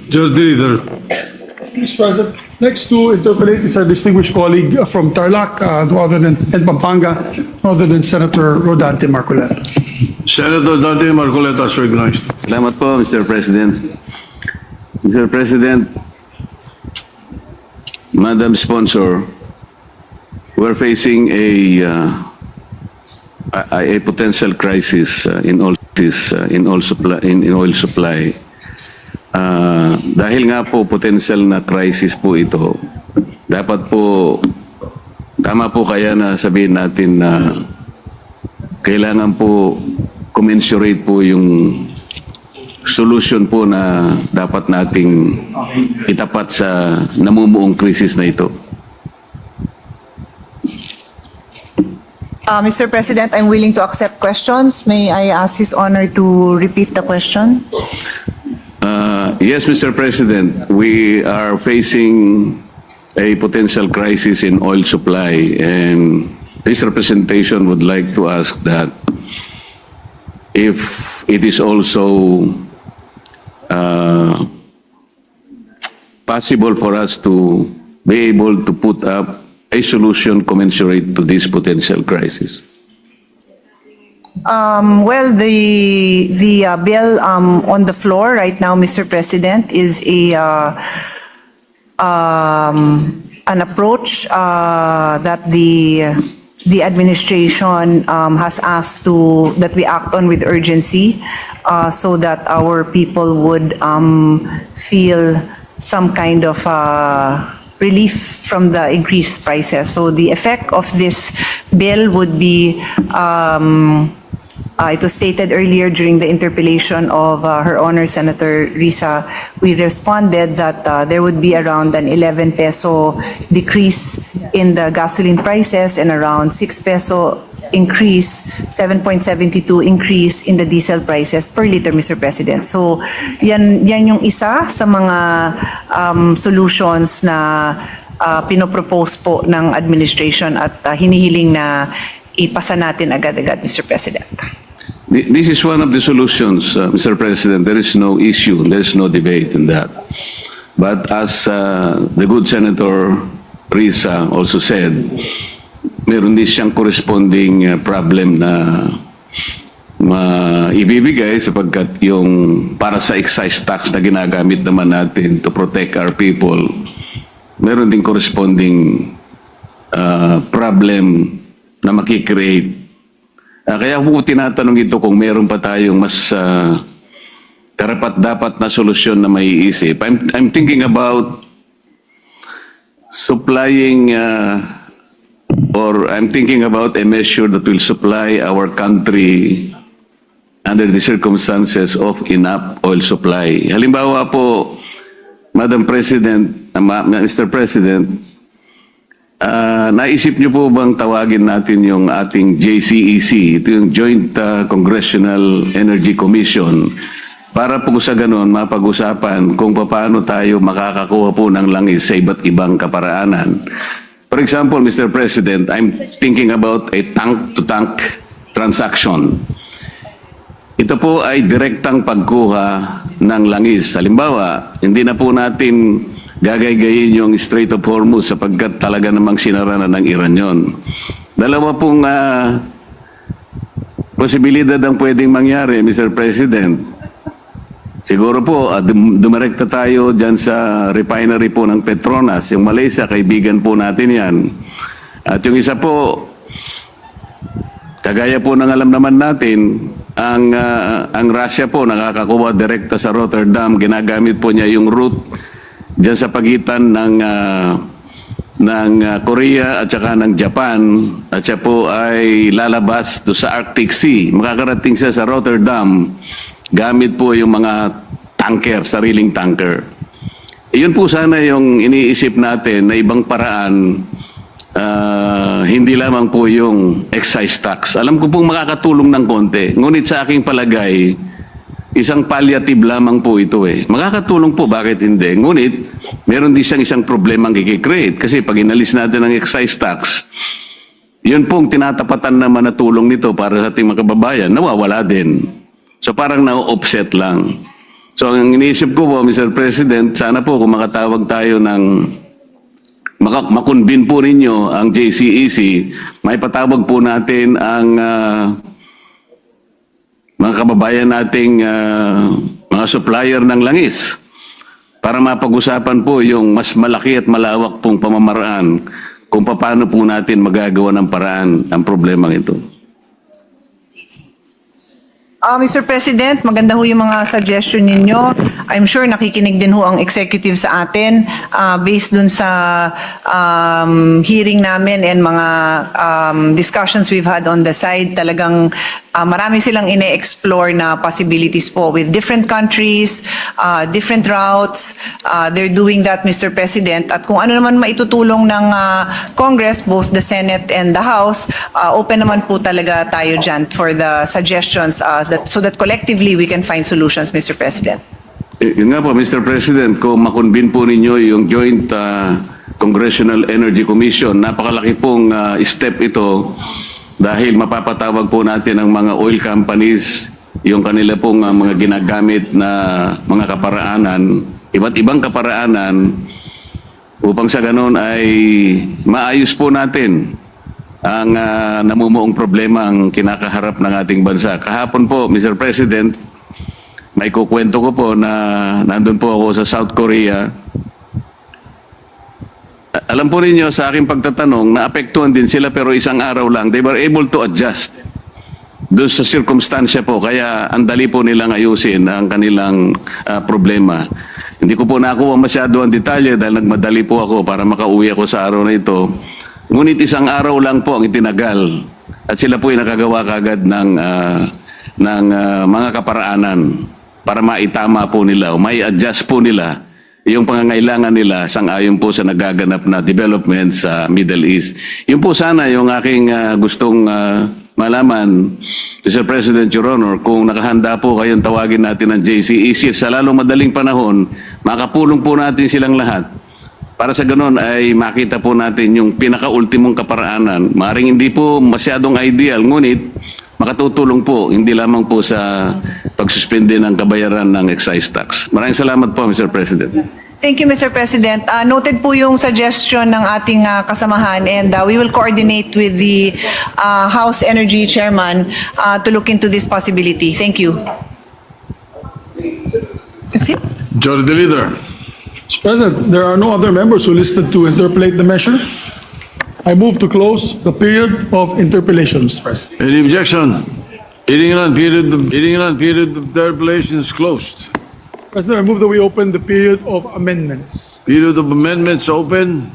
Just leader. Mr. President, next to interpolate is our distinguished colleague from Tarlac, no other than, and Pampanga, no other than Senator Rodante Marcoleta. Senator Dante Marcoleta is recognized. Salamat po, Mr. President. Mr. President, Madam Sponsor, we're facing a potential crisis in oil supply. Dahil nga po potential na crisis po ito, dapat po tama po kaya na sabihin natin na kailangan po commensurate po yung solution po na dapat nating itapat sa namumuong krisis na ito. Mr. President, I'm willing to accept questions. May I ask His Honor to repeat the question? Yes, Mr. President, we are facing a potential crisis in oil supply, and this representation would like to ask that if it is also possible for us to be able to put up a solution commensurate to this potential crisis. Well, the bill on the floor right now, Mr. President, is an approach that the administration has asked that we act on with urgency, so that our people would feel some kind of relief from the increased prices. So the effect of this bill would be, it was stated earlier during the interpellation of Her Honor Senator Risa, we responded that there would be around an 11 peso decrease in the gasoline prices and around 6 peso increase, 7.72 increase in the diesel prices per liter, Mr. President. So yan yung isa sa mga solutions na pinopropose po ng administration at hinihiling na ipasa natin agad-agad, Mr. President. This is one of the solutions, Mr. President. There is no issue, there is no debate in that. But as the good Senator Risa also said, meron din siyang corresponding problem na ibibigay sapagkat yung para sa excise tax na ginagamit naman natin to protect our people, meron din corresponding problem na makikreate. Kaya po tinatanong ito kung meron pa tayong mas karapat-dapat na solusyon na maiisip. I'm thinking about supplying or I'm thinking about a measure that will supply our country under the circumstances of enough oil supply. Halimbawa po, Madam President, Mr. President, naisip niyo po bang tawagin natin yung ating JCEC, ito yung Joint Congressional Energy Commission, para po sa ganon mapag-usapan kung paano tayo makakakuha po ng langis sa iba't ibang kaparaanan. For example, Mr. President, I'm thinking about a tank-to-tank transaction. Ito po ay direktang pagkuha ng langis. Halimbawa, hindi na po natin gagaygayin yung Strait of Hormuz sapagkat talaga namang sinara na ng Iran yon. Dalawa pong posibilidad ang pwedeng mangyari, Mr. President. Siguro po, dumirekta tayo dyan sa refinery po ng Petronas. Yung Malaysia, kaibigan po natin yan. At yung isa po, kagaya po ng alam naman natin, ang Russia po nakakakuha direkta sa Rotterdam. Ginagamit po niya yung route diyan sa pagitan ng Korea at saka ng Japan, at siya po ay lalabas do sa Arctic Sea. Makakarating siya sa Rotterdam gamit po yung mga tanker, sariling tanker. Iyon po sana yung iniisip natin na ibang paraan, hindi lamang po yung excise tax. Alam ko pong makakatulong ng konti, ngunit sa aking palagay, isang palliative lamang po ito eh. Makakatulong po, bakit hindi? Ngunit, meron din siyang isang problemang kikikreate. Kasi pag inalis natin ang excise tax, yun pong tinatapatan naman na tulong nito para sa ating mga kababayan, nawawala din. So parang na-offset lang. So ang iniisip ko po, Mr. President, sana po kung makatawag tayo ng makonvene po ninyo ang JCEC, may patawag po natin ang mga kababayan nating mga supplier ng langis para mapag-usapan po yung mas malaki at malawak pong pamamaraan kung paano po natin magagawa ng paraan ang problemang ito. Mr. President, maganda ho yung mga suggestion ninyo. I'm sure nakikinig din ho ang executive sa atin based dun sa hearing namin and mga discussions we've had on the side. Talagang marami silang ine-explore na possibilities po with different countries, different routes. They're doing that, Mr. President. At kung ano naman maitutulong ng Congress, both the Senate and the House, open naman po talaga tayo dyan for the suggestions so that collectively we can find solutions, Mr. President. Yun nga po, Mr. President, kung makonvene po ninyo yung Joint Congressional Energy Commission, napakalaki pong step ito dahil mapapatawag po natin ang mga oil companies, yung kanila pong mga ginagamit na mga kaparaanan, iba't ibang kaparaanan, upang sa ganon ay maayos po natin ang namumuong problema ang kinakaharap ng ating bansa. Kahapon po, Mr. President, may kukwento ko po na nandun po ako sa South Korea. Alam po ninyo, sa aking pagtatanong, naapektuhan din sila pero isang araw lang. They were able to adjust doon sa circumstansya po. Kaya ang dali po nilang ayusin ang kanilang problema. Hindi ko po nakuha masyado ang detalye dahil nagmadali po ako para makauwi ako sa araw na ito. Ngunit isang araw lang po ang itinagal at sila po ay nakagawa kagad ng mga kaparaanan para maitama po nila o may adjust po nila yung pangangailangan nila sang-ayon po sa nagaganap na development sa Middle East. Yun po sana yung aking gustong malaman, Mr. President, Your Honor, kung nakahanda po kayong tawagin natin ang JCEC sa lalong madaling panahon, makapulong po natin silang lahat. Para sa ganon ay makita po natin yung pinaka-ultimong kaparaanan. Maring hindi po masyadong ideal, ngunit makatutulong po, hindi lamang po sa pagsuspende ng kabayaran ng excise tax. Maraming salamat po, Mr. President. Thank you, Mr. President. Noted po yung suggestion ng ating kasamahan and we will coordinate with the House Energy Chairman to look into this possibility. Thank you. That's it. Majority Leader. Mr. President, there are no other members who listed to interpolate the measure. I move to close the period of interpellation, Mr. President. Any objection? Hearing none, period of interpellation is closed. President, I move that we open the period of amendments. Period of amendments open.